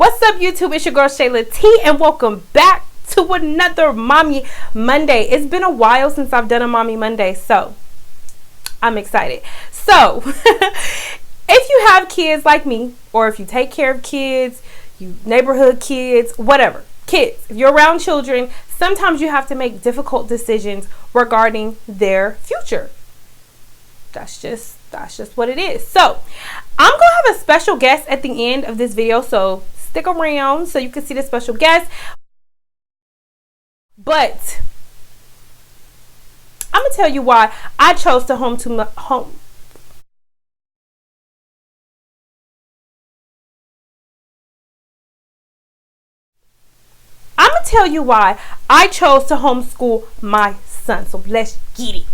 What's up, YouTube? It's your girl Shayla T, and welcome back to another Mommy Monday. It's been a while since I've done a Mommy Monday, so I'm excited. So if you have kids like me, or if you take care of kids, you neighborhood kids, whatever, kids, if you're around children, sometimes you have to make difficult decisions regarding their future. That's just what it is. So I'm gonna have a special guest at the end of this video, so stick around so you can see the special guest. But I'm gonna tell you why I chose to I'm gonna tell you why I chose to homeschool my son. So let's get it.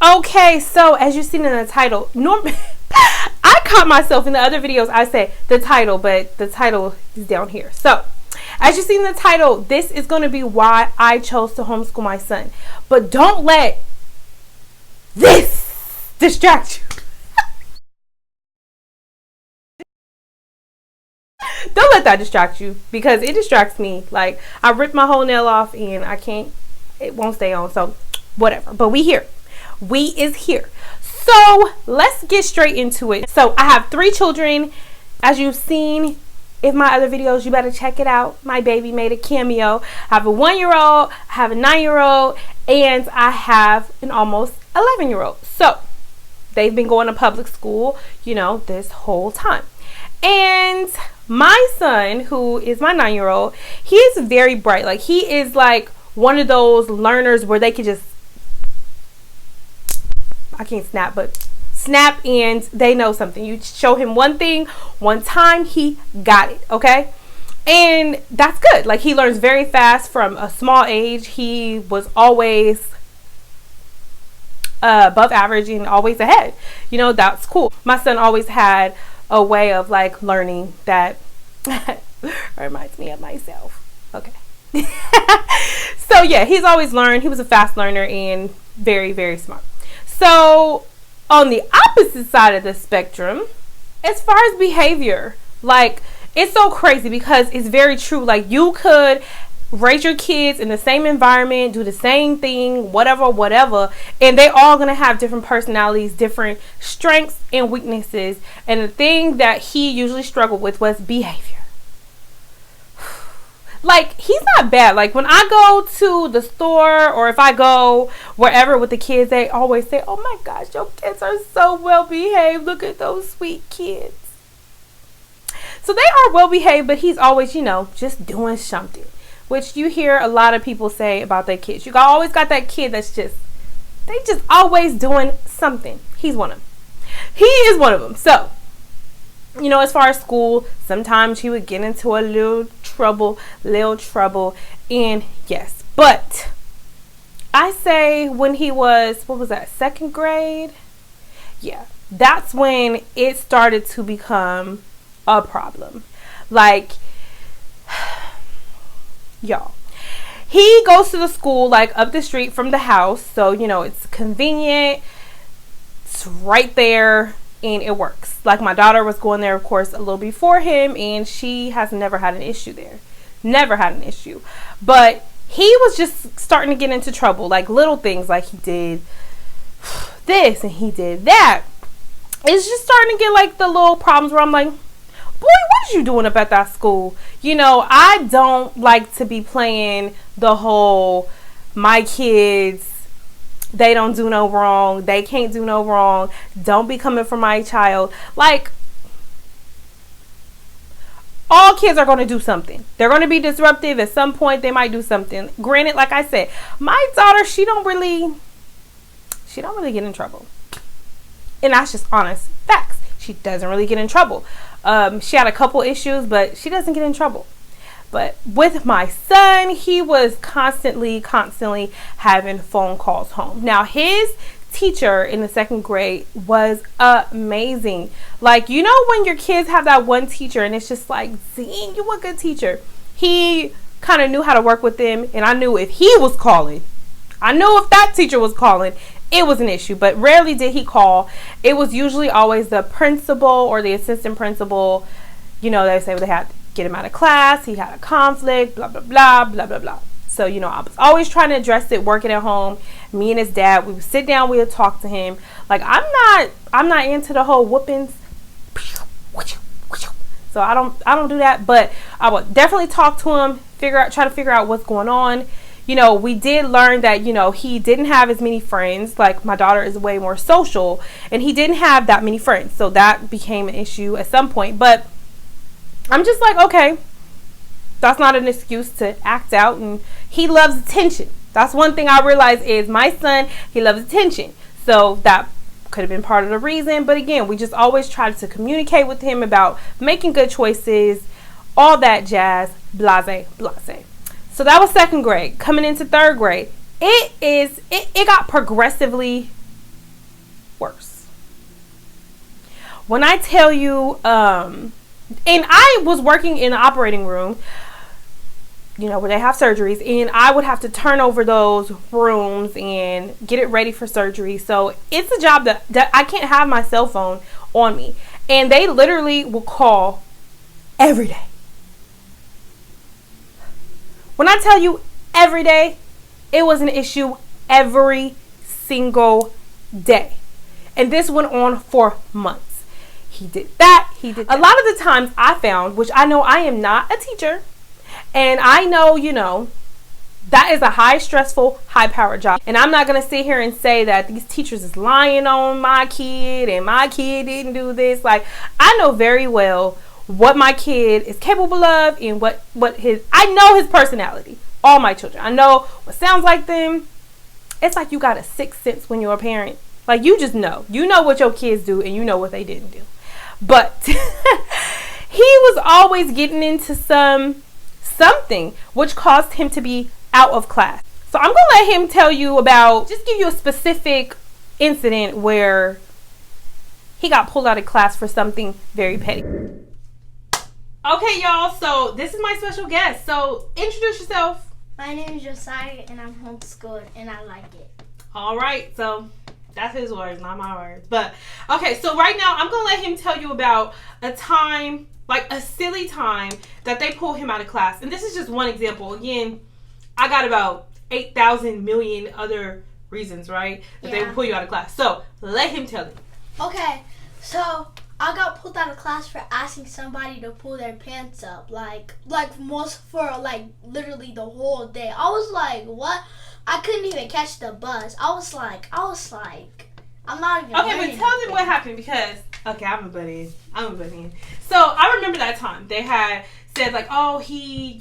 Okay, so as you've seen in the title, I caught myself in the other videos. I say the title, but the title is down here. So as you've seen in the title, this is going to be why I chose to homeschool my son. But don't let this distract you. Don't let that distract you, because it distracts me. Like, I ripped my whole nail off and it won't stay on. So whatever, but we here. We is here. So let's get straight into it. So I have 3 children. As you've seen in my other videos, you better check it out. My baby made a cameo. I have a 1-year-old, I have a 9-year-old, and I have an almost 11-year-old. So they've been going to public school, this whole time. And my son, who is my 9-year-old, he is very bright. Like, he is like one of those learners where they can just, I can't snap, but snap and they know something. You show him one thing, one time, he got it, okay? And that's good. Like, he learns very fast from a small age. He was always above average and always ahead. That's cool. My son always had a way of like learning that reminds me of myself. Okay. So yeah, he's always learned. He was a fast learner and very, very smart. So on the opposite side of the spectrum, as far as behavior, like, it's so crazy because it's very true. Like, you could raise your kids in the same environment, do the same thing, whatever, and they all gonna have different personalities, different strengths and weaknesses. And the thing that he usually struggled with was behavior. Like, he's not bad. Like, when I go to the store or if I go wherever with the kids, they always say, "Oh my gosh, your kids are so well behaved. Look at those sweet kids." So they are well behaved, but he's always, just doing something, which you hear a lot of people say about their kids. You always got that kid that's they just always doing something. He's one of them. He is one of them. So, as far as school, sometimes he would get into a little trouble, and yes. But I say when he was, what was that, 2nd grade? Yeah, that's when it started to become a problem. Like, y'all, he goes to the school like up the street from the house, so it's convenient, it's right there, and it works. Like, my daughter was going there, of course, a little before him, and she has never had an issue there. Never had an issue. But he was just starting to get into trouble. Like, little things, like he did this and he did that. It's just starting to get like the little problems where I'm like, boy, what are you doing up at that school? I don't like to be playing the whole, my kids, they don't do no wrong, they can't do no wrong, don't be coming for my child. Like, all kids are going to do something. They're going to be disruptive. At some point, they might do something. Granted, like I said, my daughter, she don't really get in trouble. And that's just honest facts. She doesn't really get in trouble. She had a couple issues, but she doesn't get in trouble. But with my son, he was constantly having phone calls home. Now, his teacher in the 2nd grade was amazing. Like, when your kids have that one teacher and it's just like, dang, you a good teacher. He kind of knew how to work with them, and I knew if he was calling, I knew if that teacher was calling, it was an issue, but rarely did he call. It was usually always the principal or the assistant principal. You know, they say they had to get him out of class. He had a conflict, blah, blah, blah, blah, blah, blah. So, you know, I was always trying to address it, working at home. Me and his dad, we would sit down, we would talk to him. Like, I'm not into the whole whoopings. So I don't do that, but I would definitely talk to him, try to figure out what's going on. You know, we did learn that, you know, he didn't have as many friends. Like, my daughter is way more social, and he didn't have that many friends. So that became an issue at some point. But I'm just like, okay, that's not an excuse to act out. And he loves attention. That's one thing I realized is my son, he loves attention. So that could have been part of the reason. But again, we just always tried to communicate with him about making good choices, all that jazz, blase, blase. So that was second grade. Coming into third grade, it got progressively worse. When I tell you, and I was working in the operating room, you know, where they have surgeries, and I would have to turn over those rooms and get it ready for surgery. So it's a job that I can't have my cell phone on me. And they literally will call every day. When I tell you every day, it was an issue every single day. And this went on for months. He did that. He did that. A lot of the times I found, which I know I am not a teacher, and I know, you know, that is a high stressful, high powered job. And I'm not going to sit here and say that these teachers is lying on my kid and my kid didn't do this. Like, I know very well what my kid is capable of and I know his personality. All my children. I know what sounds like them. It's like you got a sixth sense when you're a parent. Like, you just know. You know what your kids do and you know what they didn't do. But he was always getting into something which caused him to be out of class. So I'm going to let him tell you about, just give you a specific incident where he got pulled out of class for something very petty. Okay, y'all, so this is my special guest. So introduce yourself. My name is Josiah, and I'm homeschooled, and I like it. All right, so that's his words, not my words. But, okay, so right now I'm going to let him tell you about a time, like a silly time that they pulled him out of class. And this is just one example. Again, I got about 8,000 million other reasons, right, that they would pull you out of class. So let him tell you. Okay, so I got pulled out of class for asking somebody to pull their pants up, like literally the whole day. I was like, what? I couldn't even catch the bus. I was like, I'm not even. Okay, but tell them what happened because, okay, I'm a butt in. So I remember that time they had said like, oh, he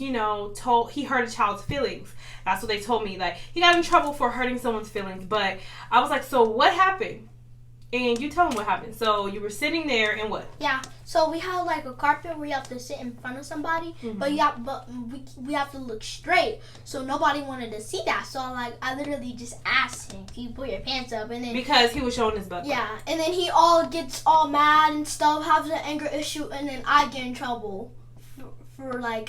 hurt a child's feelings. That's what they told me. Like, he got in trouble for hurting someone's feelings. But I was like, so what happened? And you tell them what happened. So you were sitting there and what? Yeah. So we have like a carpet where you have to sit in front of somebody, but we have to look straight. So nobody wanted to see that. So I literally just asked him, "Can you pull your pants up?" And then because he was showing his butt. Yeah. And then he gets all mad and stuff, has an anger issue, and then I get in trouble. I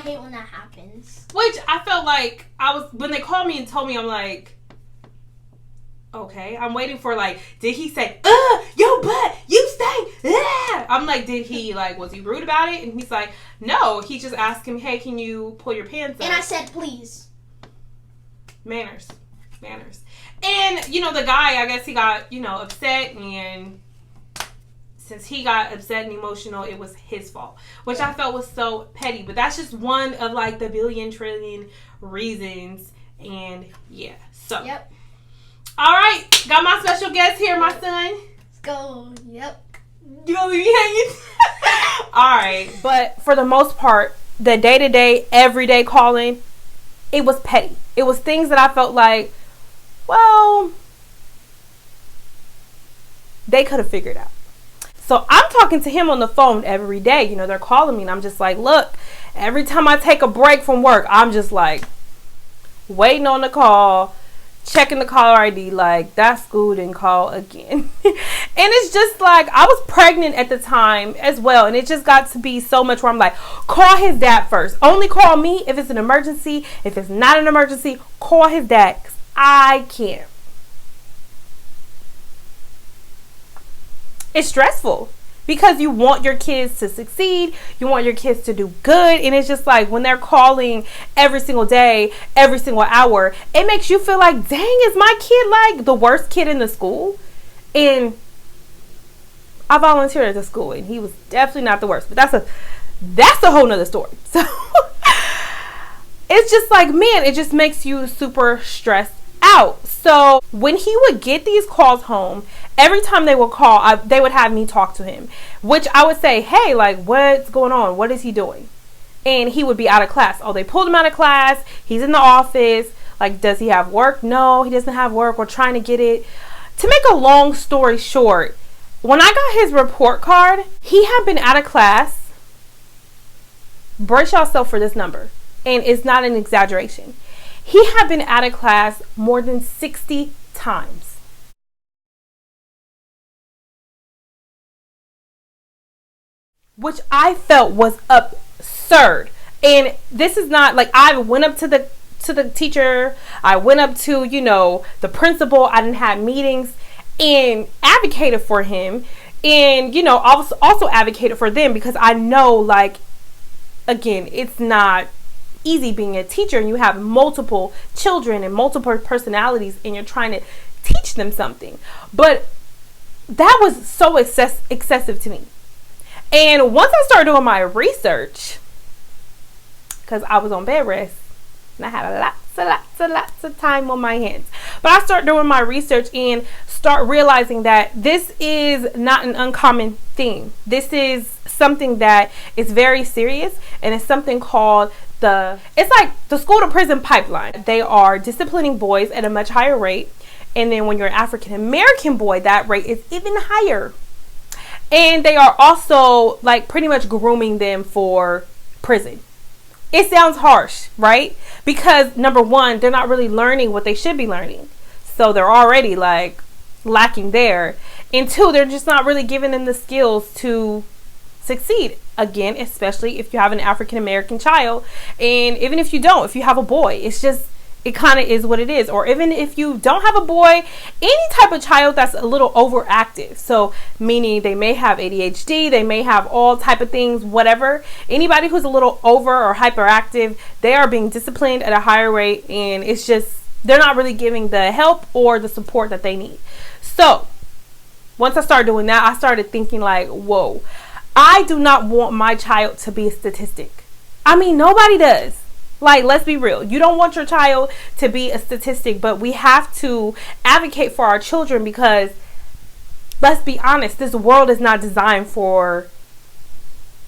hate when that happens. Which I felt like when they called me and told me, I'm like, okay, I'm waiting for did he say, your butt, you stink, I'm like, did he was he rude about it? And he's like, no, he just asked him, hey, can you pull your pants up? And I said, please. Manners. And, the guy, I guess he got, upset, and since he got upset and emotional, it was his fault, which I felt was so petty. But that's just one of the billion trillion reasons. And yeah, so. Yep. All right, got my special guest here, my son. Let's go. Yep. You gonna leave me hanging? All right, but for the most part, the day-to-day, everyday calling, it was petty. It was things that I felt like, well, they could have figured out. So I'm talking to him on the phone every day. They're calling me, and I'm just like, look, every time I take a break from work, I'm just waiting on the call checking the caller ID, like, that school didn't call again. And it's just like, I was pregnant at the time as well, and it just got to be so much where I'm like, call his dad first. Only call me if it's an emergency. If it's not an emergency, call his dad, because I can't. It's stressful because you want your kids to succeed, you want your kids to do good, and it's just like when they're calling every single day, every single hour, it makes you feel like, dang, is my kid like the worst kid in the school? And I volunteered at the school, and he was definitely not the worst, but that's a whole nother story. So it's just like, man, it just makes you super stressed out. So when he would get these calls home, every time they would call, they would have me talk to him, which I would say, hey, like, what's going on? What is he doing? And he would be out of class. Oh, they pulled him out of class. He's in the office. Like, does he have work? No, he doesn't have work. We're trying to get it. To make a long story short, when I got his report card, he had been out of class. Brace yourself for this number. And it's not an exaggeration. He had been out of class more than 60 times. Which I felt was absurd. And this is not like, I went up to the teacher, I went up to, the principal, I didn't have meetings and advocated for him. And, also advocated for them, because I know, like, again, it's not easy being a teacher, and you have multiple children and multiple personalities, and you're trying to teach them something. But that was so excessive to me. And once I started doing my research, because I was on bed rest and I had lots of time on my hands, but I started doing my research and start realizing that this is not an uncommon thing. This is something that is very serious, and it's something called it's like the school to prison pipeline. They are disciplining boys at a much higher rate, and then when you're an African American boy, that rate is even higher. And they are also, like, pretty much grooming them for prison. It sounds harsh, right? Because number one, they're not really learning what they should be learning, so they're already, like, lacking there. And two, they're just not really giving them the skills to succeed. Again, especially if you have an African American child, and even if you don't, if you have a boy, it kind of is what it is. Or even if you don't have a boy, any type of child that's a little overactive, so meaning they may have ADHD, they may have all type of things, whatever. Anybody who's a little over or hyperactive, they are being disciplined at a higher rate, and it's just, they're not really giving the help or the support that they need. So once I started doing that, I started thinking like, whoa, I do not want my child to be a statistic. I mean, nobody does. Like, let's be real. You don't want your child to be a statistic, but we have to advocate for our children, because let's be honest, this world is not designed for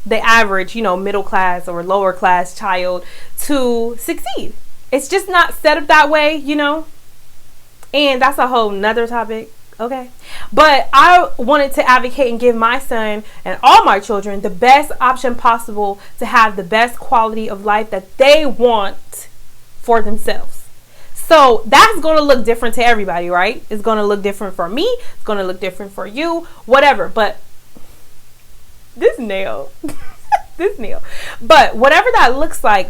the average, middle class or lower class child to succeed. It's just not set up that way, and that's a whole nother topic. Okay. But I wanted to advocate and give my son and all my children the best option possible to have the best quality of life that they want for themselves. So that's going to look different to everybody, right? It's going to look different for me. It's going to look different for you, whatever. But this nail, but whatever that looks like,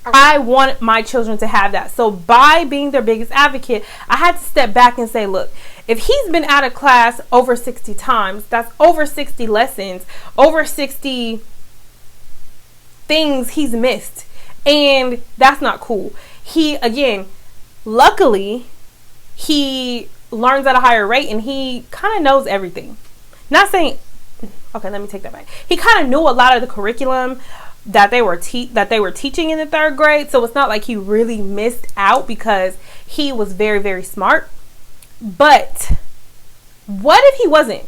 I want my children to have that. So by being their biggest advocate, I had to step back and say, look, if he's been out of class over 60 times, that's over 60 lessons, over 60 things he's missed. And that's not cool. Luckily, he learns at a higher rate, and he kind of knows everything. Not saying, okay, let me take that back. He kind of knew a lot of the curriculum that they were teaching in the third grade. So it's not like he really missed out, because he was very, very smart. But what if he wasn't?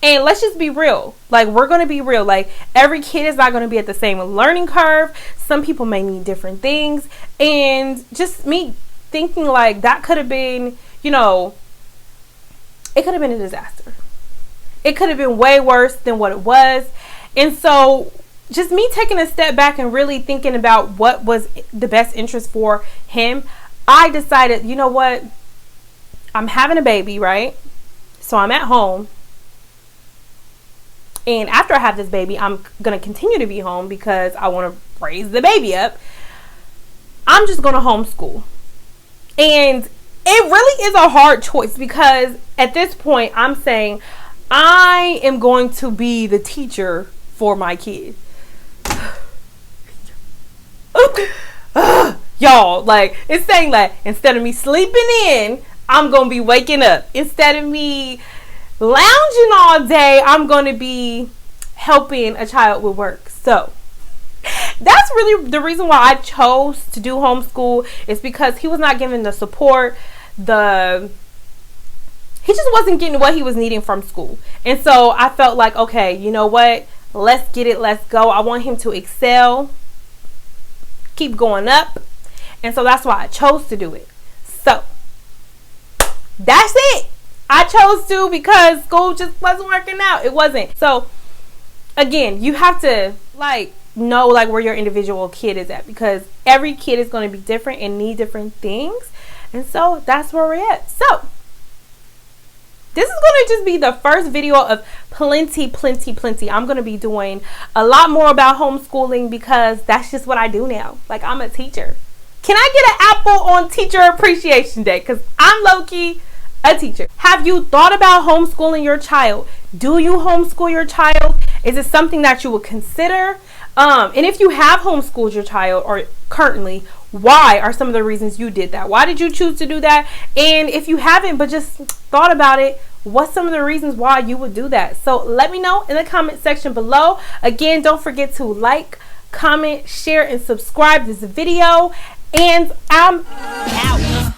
And let's just be real. Like, we're going to be real. Like, every kid is not going to be at the same learning curve. Some people may need different things. And just me thinking like that could have been, it could have been a disaster. It could have been way worse than what it was. And so just me taking a step back and really thinking about what was the best interest for him, I decided, you know what? I'm having a baby, right? So I'm at home. And after I have this baby, I'm going to continue to be home because I want to raise the baby up. I'm just going to homeschool. And it really is a hard choice because at this point, I'm saying I am going to be the teacher for my kid. Y'all, like, it's saying that instead of me sleeping in, I'm going to be waking up. Instead of me lounging all day, I'm going to be helping a child with work. So that's really the reason why I chose to do homeschool, is because he was not given the support, he just wasn't getting what he was needing from school. And so I felt like, okay, you know what, let's get it, let's go. I want him to excel, keep going up. And so that's why I chose to do it. So that's it. I chose to because school just wasn't working out. It wasn't. So again, you have to know where your individual kid is at, because every kid is going to be different and need different things. And so that's where we're at. So this is going to just be the first video of plenty. I'm going to be doing a lot more about homeschooling because that's just what I do now. Like, I'm a teacher. Can I get an apple on Teacher Appreciation Day? Because I'm low-key a teacher. Have you thought about homeschooling your child? Do you homeschool your child? Is it something that you would consider? And if you have homeschooled your child, or currently, why are some of the reasons you did that? Why did you choose to do that? And if you haven't but just thought about it, what's some of the reasons why you would do that? So let me know in the comment section below. Again, don't forget to like, comment, share, and subscribe this video. And I'm out.